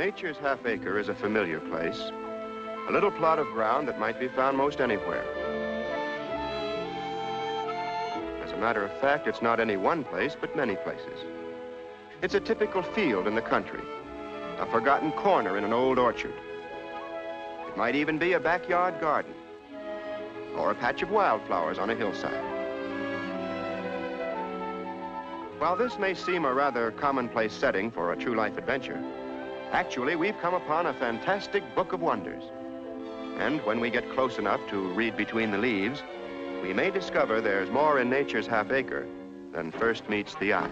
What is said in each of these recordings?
Nature's half-acre is a familiar place, a little plot of ground that might be found most anywhere. As a matter of fact, it's not any one place, but many places. It's a typical field in the country, a forgotten corner in an old orchard. It might even be a backyard garden, or a patch of wildflowers on a hillside. While this may seem a rather commonplace setting for a true life adventure, actually we've come upon a fantastic book of wonders. And when we get close enough to read between the leaves, we may discover there's more in nature's half-acre than first meets the eye.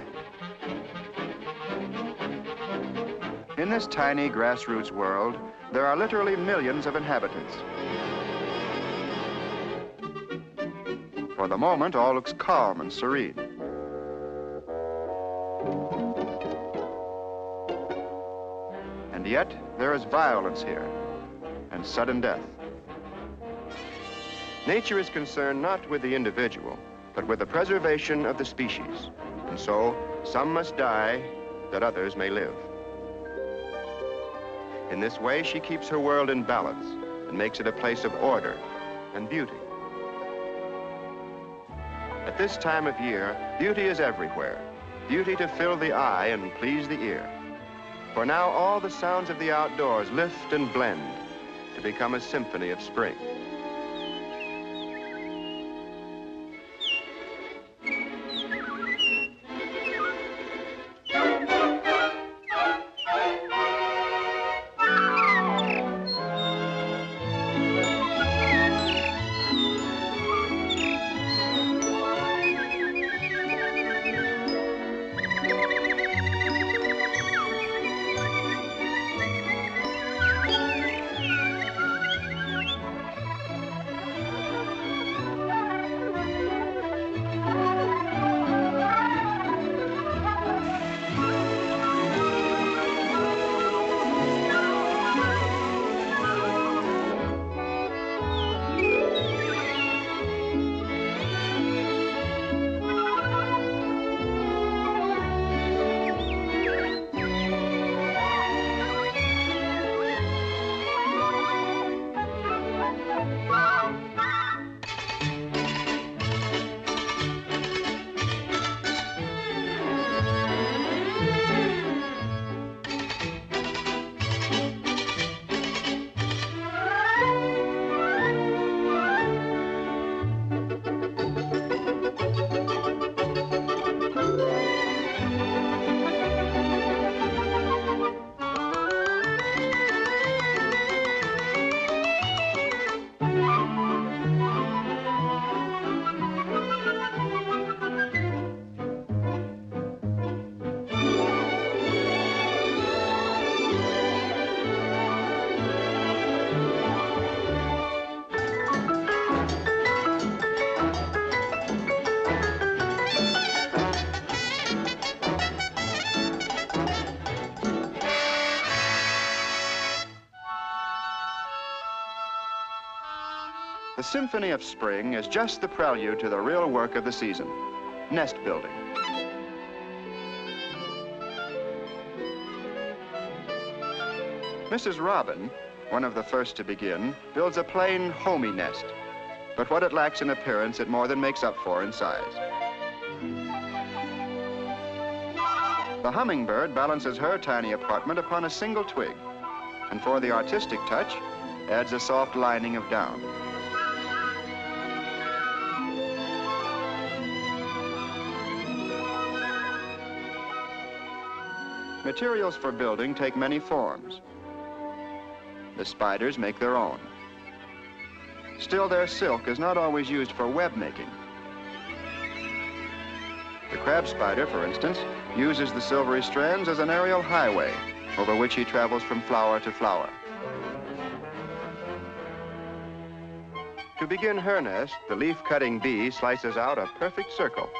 In this tiny grassroots world, there are literally millions of inhabitants. For the moment, all looks calm and serene. And yet, there is violence here, and sudden death. Nature is concerned not with the individual, but with the preservation of the species. And so, some must die that others may live. In this way, she keeps her world in balance and makes it a place of order and beauty. At this time of year, beauty is everywhere. Beauty to fill the eye and please the ear. For now, all the sounds of the outdoors lift and blend to become a symphony of spring. The Symphony of Spring is just the prelude to the real work of the season, nest building. Mrs. Robin, one of the first to begin, builds a plain, homey nest. But what it lacks in appearance, it more than makes up for in size. The hummingbird balances her tiny apartment upon a single twig, and for the artistic touch, adds a soft lining of down. Materials for building take many forms. The spiders make their own. Still, their silk is not always used for web making. The crab spider, for instance, uses the silvery strands as an aerial highway over which he travels from flower to flower. To begin her nest, the leaf-cutting bee slices out a perfect circle.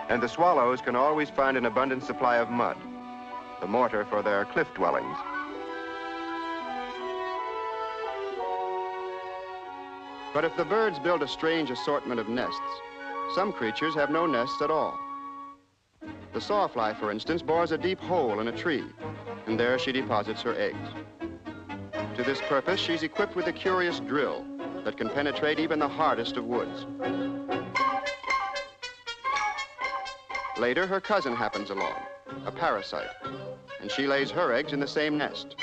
And the swallows can always find an abundant supply of mud, the mortar for their cliff dwellings. But if the birds build a strange assortment of nests, some creatures have no nests at all. The sawfly, for instance, bores a deep hole in a tree, and there she deposits her eggs. To this purpose, she's equipped with a curious drill that can penetrate even the hardest of woods. Later, her cousin happens along, a parasite, and she lays her eggs in the same nest.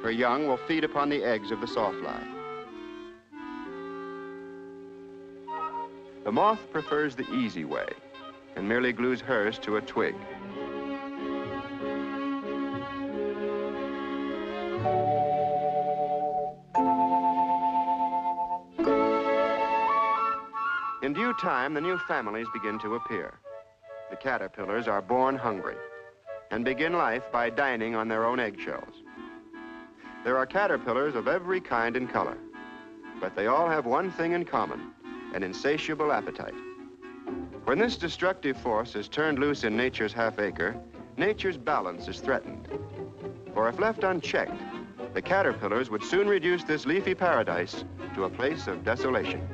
Her young will feed upon the eggs of the sawfly. The moth prefers the easy way and merely glues hers to a twig. In due time, the new families begin to appear. The caterpillars are born hungry and begin life by dining on their own eggshells. There are caterpillars of every kind and color, but they all have one thing in common: an insatiable appetite. When this destructive force is turned loose in nature's half-acre, nature's balance is threatened. For if left unchecked, the caterpillars would soon reduce this leafy paradise to a place of desolation.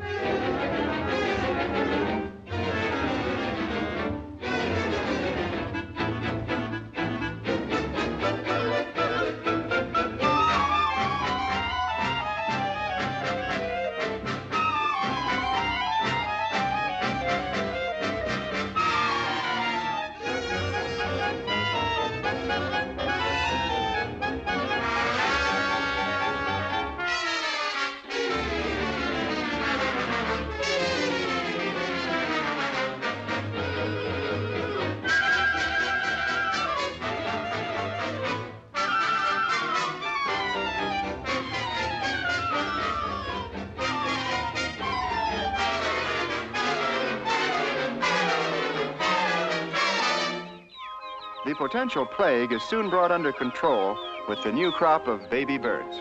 The potential plague is soon brought under control with the new crop of baby birds.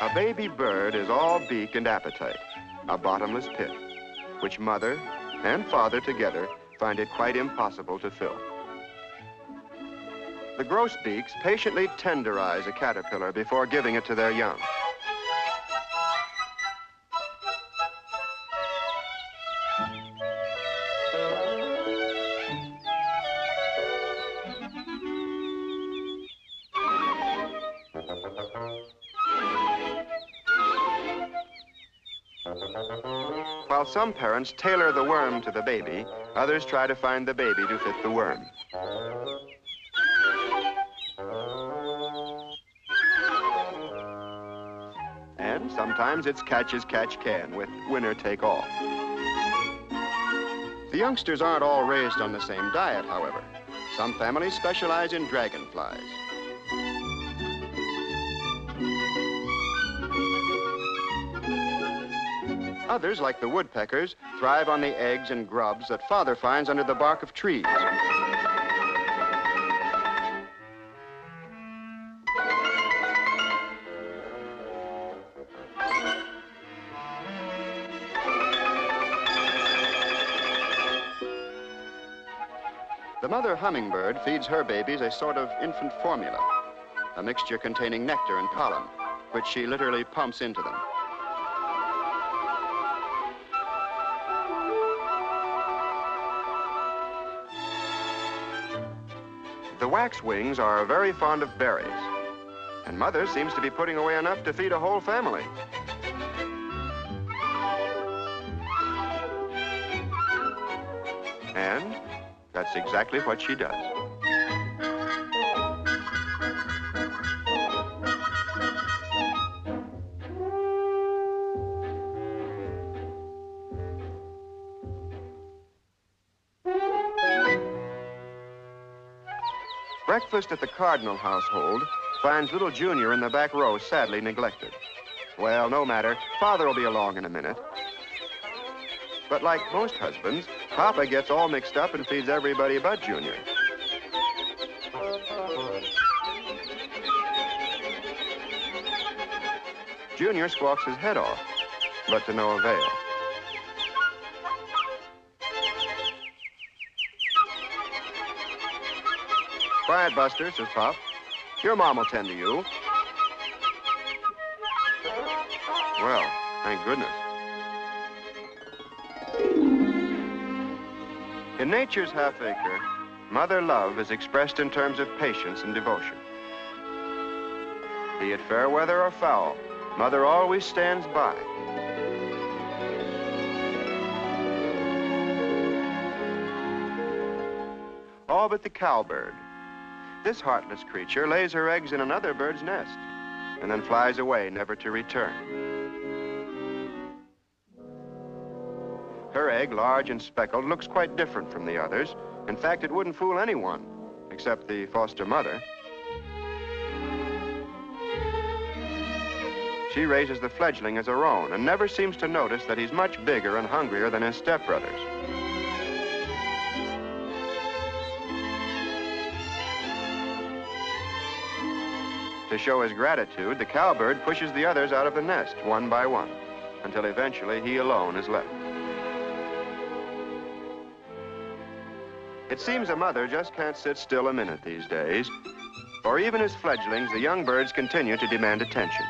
A baby bird is all beak and appetite, a bottomless pit, which mother and father together find it quite impossible to fill. The grosbeaks patiently tenderize a caterpillar before giving it to their young. While some parents tailor the worm to the baby, others try to find the baby to fit the worm. And sometimes it's catch as catch can, with winner take all. The youngsters aren't all raised on the same diet, however. Some families specialize in dragonflies. Others, like the woodpeckers, thrive on the eggs and grubs that father finds under the bark of trees. The mother hummingbird feeds her babies a sort of infant formula, a mixture containing nectar and pollen, which she literally pumps into them. The waxwings are very fond of berries, and mother seems to be putting away enough to feed a whole family. And that's exactly what she does. Breakfast at the Cardinal household finds little Junior in the back row, sadly neglected. Well, no matter. Father will be along in a minute. But like most husbands, Papa gets all mixed up and feeds everybody but Junior. Junior squawks his head off, but to no avail. Quiet, Buster, says Pop. Your mom will tend to you. Well, thank goodness. In nature's half-acre, mother love is expressed in terms of patience and devotion. Be it fair weather or foul, mother always stands by. All but the cowbird. This heartless creature lays her eggs in another bird's nest and then flies away, never to return. Her egg, large and speckled, looks quite different from the others. In fact, it wouldn't fool anyone, except the foster mother. She raises the fledgling as her own and never seems to notice that he's much bigger and hungrier than his stepbrothers. To show his gratitude, the cowbird pushes the others out of the nest, one by one, until eventually he alone is left. It seems a mother just can't sit still a minute these days, for even as fledglings, the young birds continue to demand attention.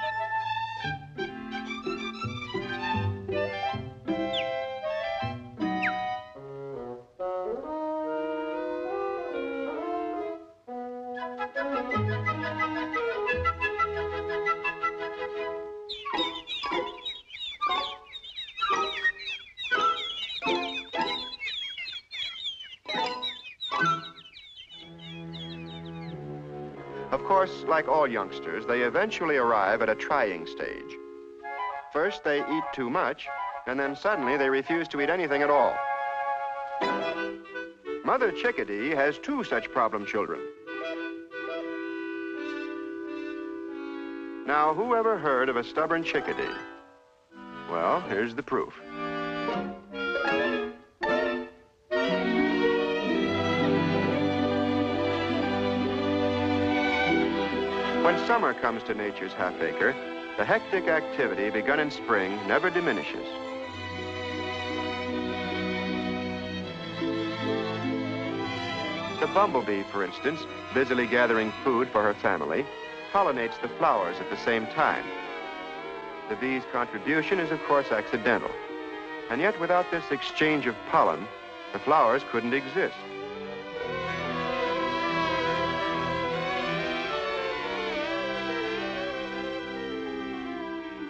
Of course, like all youngsters, they eventually arrive at a trying stage. First, they eat too much, and then suddenly they refuse to eat anything at all. Mother Chickadee has 2 such problem children. Now, who ever heard of a stubborn chickadee? Well, here's the proof. When summer comes to nature's half-acre, the hectic activity begun in spring never diminishes. The bumblebee, for instance, busily gathering food for her family, pollinates the flowers at the same time. The bee's contribution is, of course, accidental. And yet, without this exchange of pollen, the flowers couldn't exist.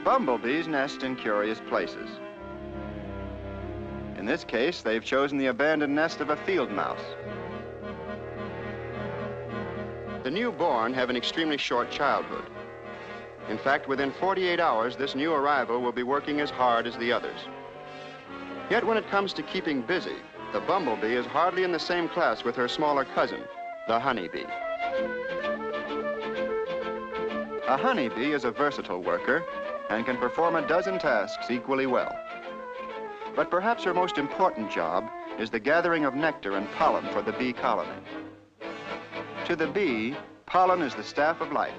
Bumblebees nest in curious places. In this case, they've chosen the abandoned nest of a field mouse. The newborn have an extremely short childhood. In fact, within 48 hours, this new arrival will be working as hard as the others. Yet when it comes to keeping busy, the bumblebee is hardly in the same class with her smaller cousin, the honeybee. A honeybee is a versatile worker and can perform a dozen tasks equally well. But perhaps her most important job is the gathering of nectar and pollen for the bee colony. To the bee, pollen is the staff of life.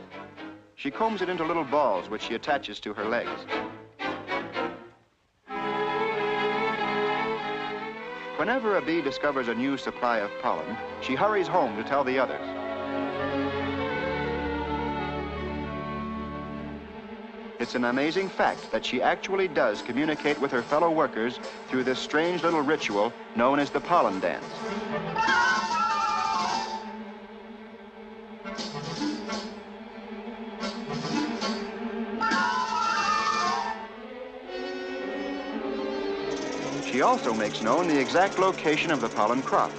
She combs it into little balls which she attaches to her legs. Whenever a bee discovers a new supply of pollen, she hurries home to tell the others. It's an amazing fact that she actually does communicate with her fellow workers through this strange little ritual known as the pollen dance. She also makes known the exact location of the pollen crop.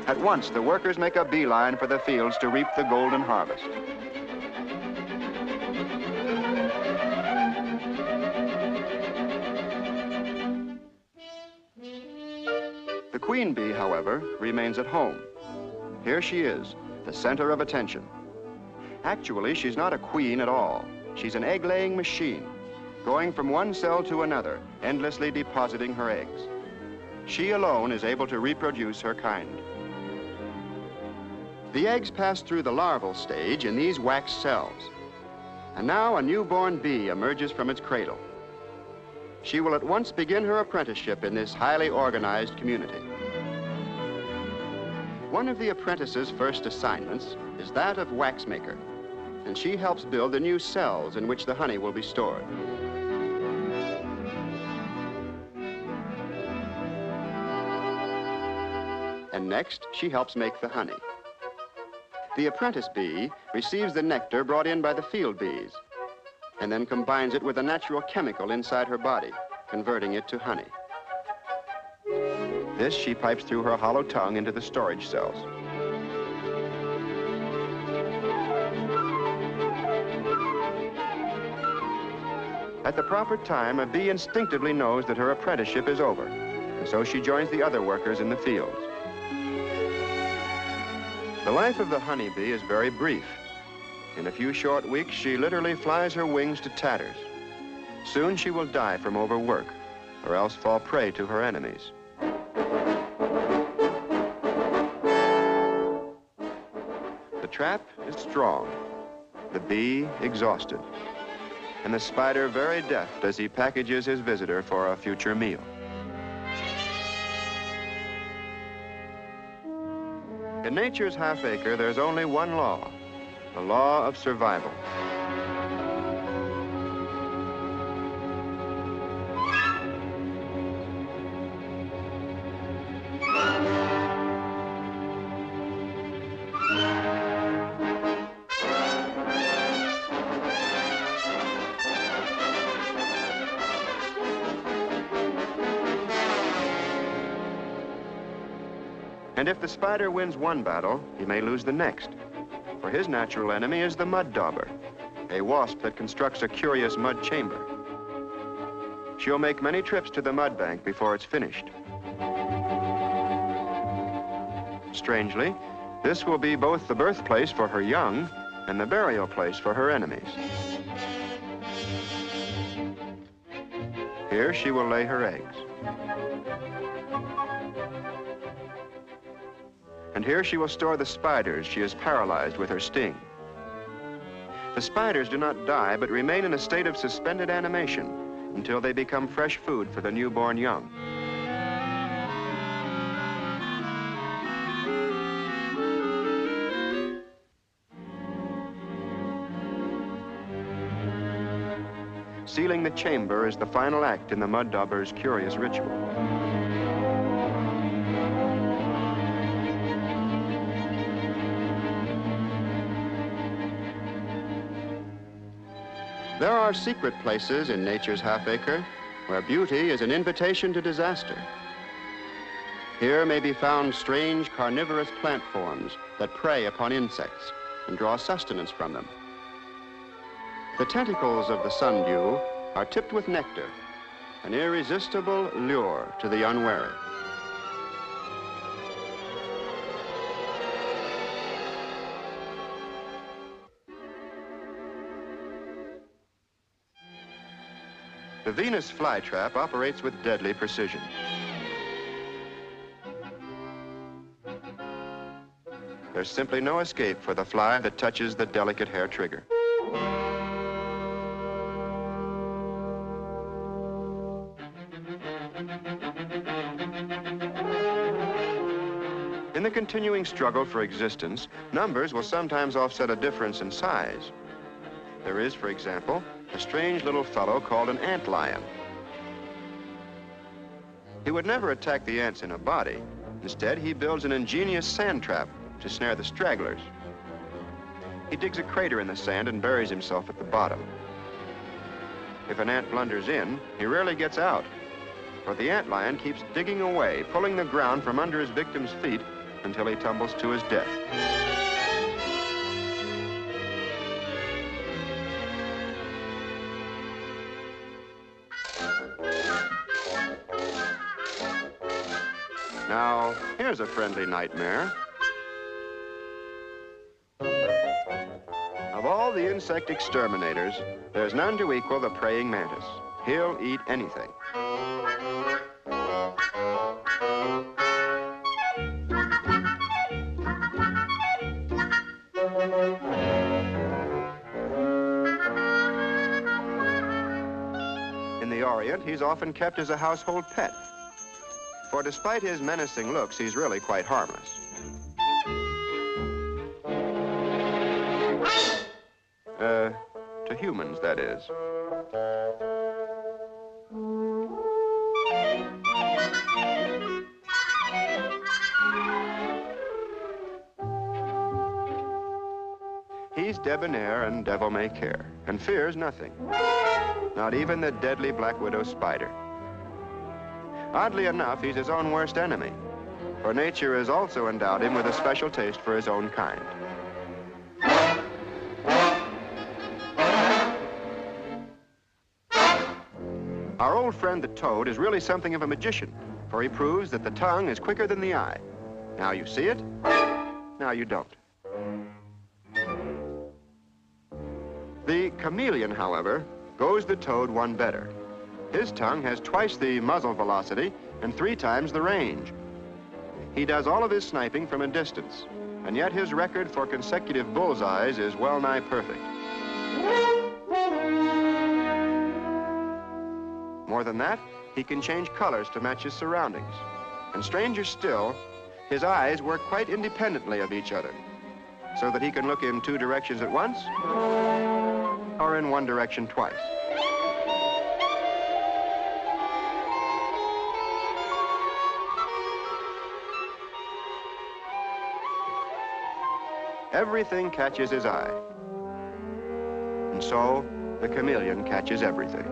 At once, the workers make a beeline for the fields to reap the golden harvest. The queen bee, however, remains at home. Here she is, the center of attention. Actually, she's not a queen at all. She's an egg-laying machine, going from one cell to another, endlessly depositing her eggs. She alone is able to reproduce her kind. The eggs pass through the larval stage in these wax cells. And now a newborn bee emerges from its cradle. She will at once begin her apprenticeship in this highly organized community. One of the apprentice's first assignments is that of waxmaker, and she helps build the new cells in which the honey will be stored. And next, she helps make the honey. The apprentice bee receives the nectar brought in by the field bees, and then combines it with a natural chemical inside her body, converting it to honey. This she pipes through her hollow tongue into the storage cells. At the proper time, a bee instinctively knows that her apprenticeship is over, and so she joins the other workers in the fields. The life of the honeybee is very brief. In a few short weeks, she literally flies her wings to tatters. Soon she will die from overwork, or else fall prey to her enemies. The trap is strong, the bee exhausted, and the spider very deft as he packages his visitor for a future meal. In nature's half-acre, there's only one law, the law of survival. And if the spider wins one battle, he may lose the next. For his natural enemy is the mud dauber, a wasp that constructs a curious mud chamber. She'll make many trips to the mud bank before it's finished. Strangely, this will be both the birthplace for her young and the burial place for her enemies. Here she will lay her eggs. And here she will store the spiders she has paralyzed with her sting. The spiders do not die, but remain in a state of suspended animation until they become fresh food for the newborn young. Sealing the chamber is the final act in the mud dauber's curious ritual. There are secret places in nature's half-acre where beauty is an invitation to disaster. Here may be found strange carnivorous plant forms that prey upon insects and draw sustenance from them. The tentacles of the sundew are tipped with nectar, an irresistible lure to the unwary. The Venus flytrap operates with deadly precision. There's simply no escape for the fly that touches the delicate hair trigger. In the continuing struggle for existence, numbers will sometimes offset a difference in size. There is, for example, a strange little fellow called an antlion. He would never attack the ants in a body. Instead, he builds an ingenious sand trap to snare the stragglers. He digs a crater in the sand and buries himself at the bottom. If an ant blunders in, he rarely gets out, for the antlion keeps digging away, pulling the ground from under his victim's feet until he tumbles to his death. Now, here's a friendly nightmare. Of all the insect exterminators, there's none to equal the praying mantis. He'll eat anything. the Orient, he's often kept as a household pet. For despite his menacing looks, he's really quite harmless. To humans, that is. He's debonair and devil-may-care, and fears nothing. Not even the deadly black widow spider. Oddly enough, he's his own worst enemy, for nature has also endowed him with a special taste for his own kind. Our old friend the toad is really something of a magician, for he proves that the tongue is quicker than the eye. Now you see it, now you don't. The chameleon, however, goes the toad one better. His tongue has twice the muzzle velocity and 3 times the range. He does all of his sniping from a distance, and yet his record for consecutive bullseyes is well nigh perfect. More than that, he can change colors to match his surroundings. And stranger still, his eyes work quite independently of each other, so that he can look in 2 directions at once, or in 1 direction twice. Everything catches his eye. And so, the chameleon catches everything.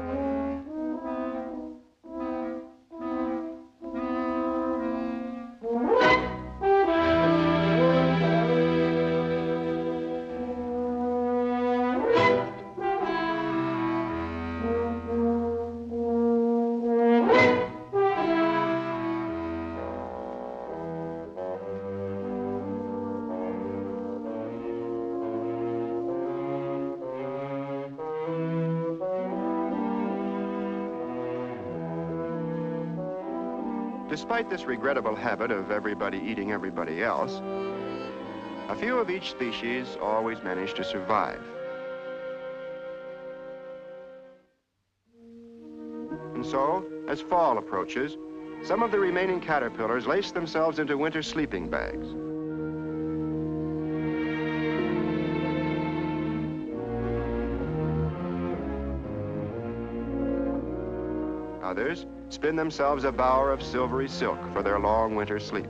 Despite this regrettable habit of everybody eating everybody else, a few of each species always manage to survive. And so, as fall approaches, some of the remaining caterpillars lace themselves into winter sleeping bags. Others spin themselves a bower of silvery silk for their long winter sleep.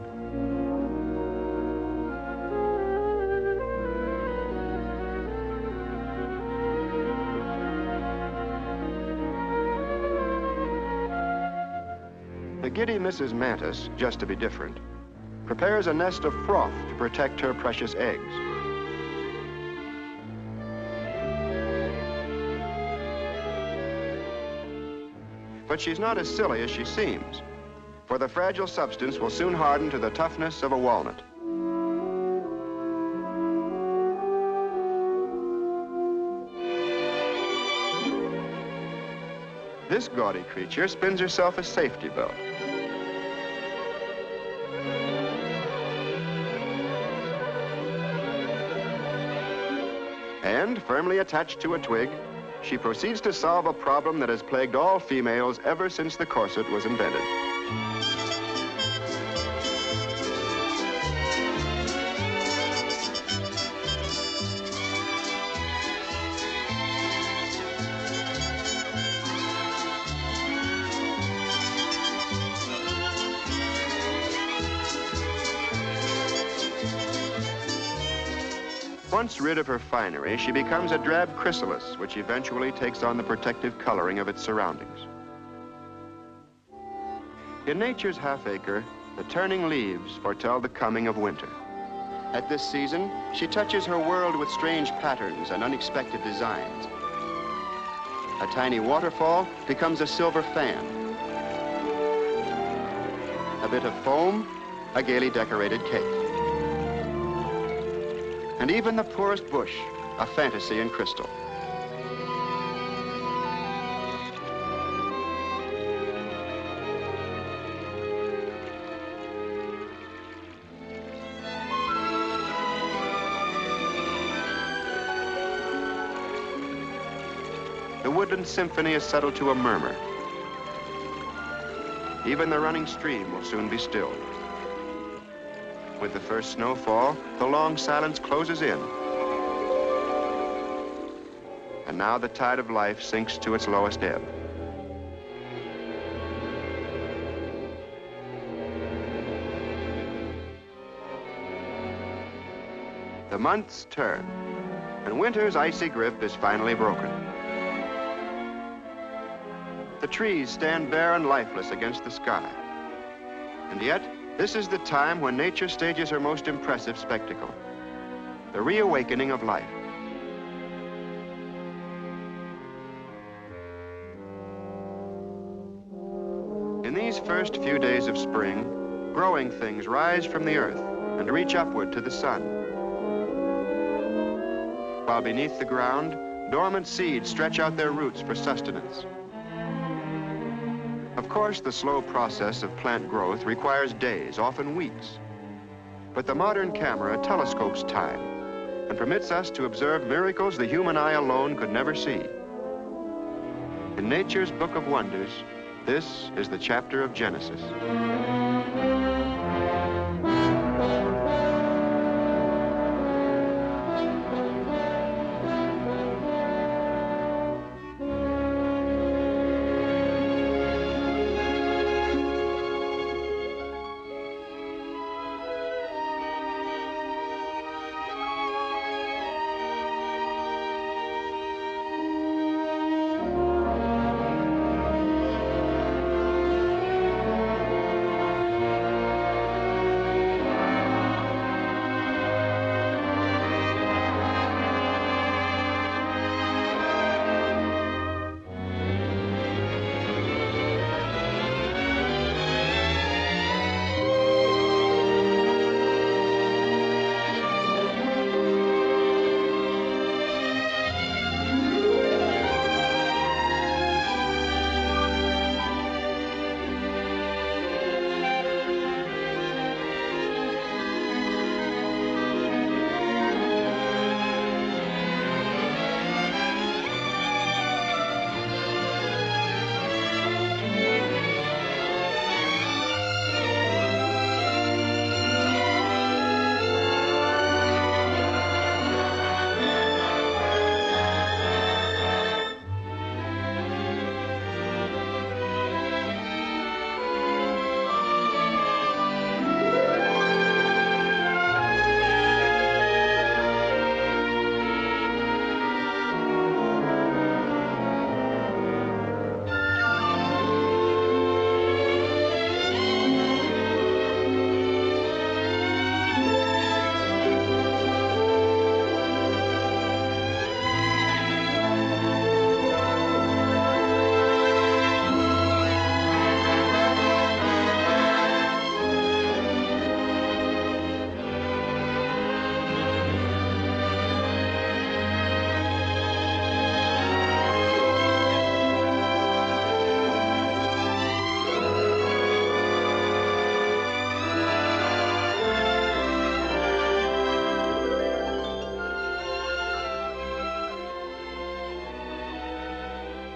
The giddy Mrs. Mantis, just to be different, prepares a nest of froth to protect her precious eggs. But she's not as silly as she seems, for the fragile substance will soon harden to the toughness of a walnut. This gaudy creature spins herself a safety belt. And, firmly attached to a twig, she proceeds to solve a problem that has plagued all females ever since the corset was invented. Once rid of her finery, she becomes a drab chrysalis, which eventually takes on the protective coloring of its surroundings. In nature's half-acre, the turning leaves foretell the coming of winter. At this season, she touches her world with strange patterns and unexpected designs. A tiny waterfall becomes a silver fan. A bit of foam, a gaily decorated cake. And even the poorest bush, a fantasy in crystal. The woodland symphony is settled to a murmur, Even the running stream will soon be stilled. With the first snowfall, the long silence closes in. And now the tide of life sinks to its lowest ebb. The months turn, and winter's icy grip is finally broken. The trees stand bare and lifeless against the sky. And yet, this is the time when nature stages her most impressive spectacle, the reawakening of life. In these first few days of spring, growing things rise from the earth and reach upward to the sun. While beneath the ground, dormant seeds stretch out their roots for sustenance. Of course, the slow process of plant growth requires days, often weeks. But the modern camera telescopes time and permits us to observe miracles the human eye alone could never see. In nature's book of wonders, this is the chapter of Genesis.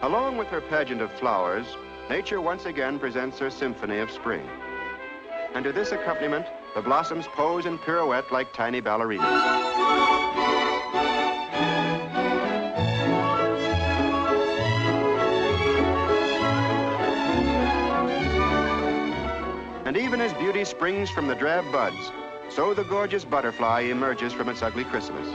Along with her pageant of flowers, nature once again presents her symphony of spring. And to this accompaniment, the blossoms pose and pirouette like tiny ballerinas. And even as beauty springs from the drab buds, so the gorgeous butterfly emerges from its ugly chrysalis.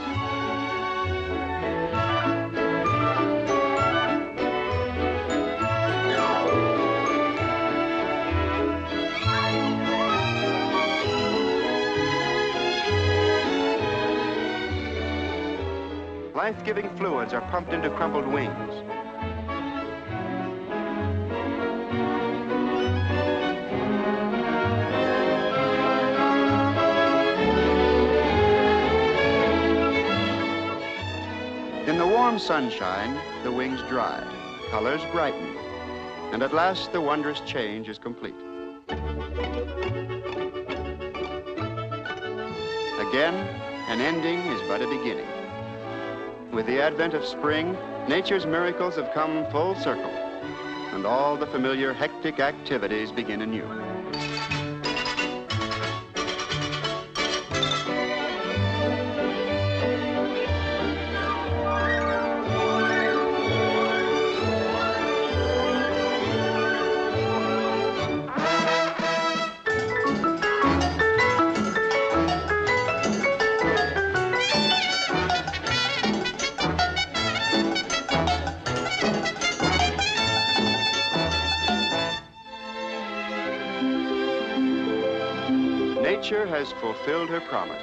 Life-giving fluids are pumped into crumpled wings. In the warm sunshine, the wings dry, colors brighten, and at last the wondrous change is complete. Again, an ending is but a beginning. With the advent of spring, nature's miracles have come full circle, and all the familiar hectic activities begin anew. Nature has fulfilled her promise.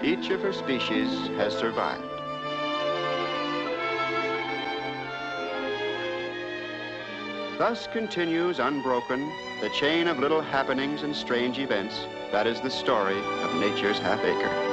Each of her species has survived. Thus continues unbroken the chain of little happenings and strange events that is the story of nature's half acre.